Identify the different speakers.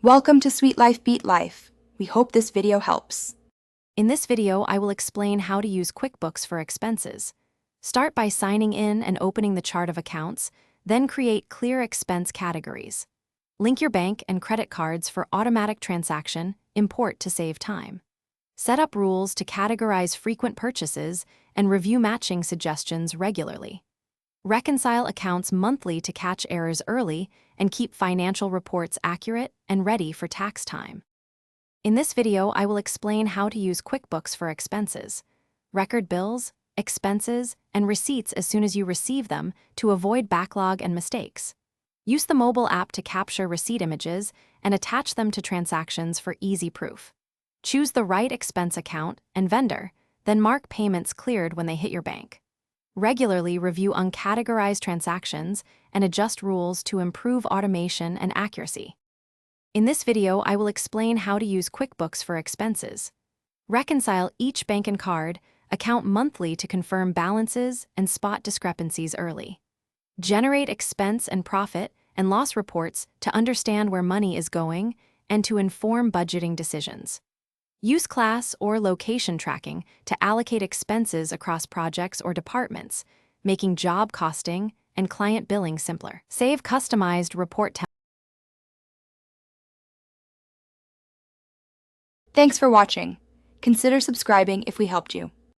Speaker 1: Welcome to Sweet Life Beat Life. We hope this video helps.
Speaker 2: In this video, I will explain how to use QuickBooks for expenses. Start by signing in and opening the chart of accounts, then create clear expense categories. Link your bank and credit cards for automatic transaction, import to save time. Set up rules to categorize frequent purchases and review matching suggestions regularly. Reconcile accounts monthly to catch errors early and keep financial reports accurate and ready for tax time. In this video, I will explain how to use QuickBooks for expenses. Record bills, expenses, and receipts as soon as you receive them to avoid backlog and mistakes. Use the mobile app to capture receipt images and attach them to transactions for easy proof. Choose the right expense account and vendor, then mark payments cleared when they hit your bank. Regularly review uncategorized transactions and adjust rules to improve automation and accuracy. In this video, I will explain how to use QuickBooks for expenses. Reconcile each bank and card account monthly to confirm balances and spot discrepancies early. Generate expense and profit and loss reports to understand where money is going and to inform budgeting decisions. Use class or location tracking to allocate expenses across projects or departments, making job costing and client billing simpler. Save customized report templates.
Speaker 1: Thanks for watching. Consider subscribing if we helped you.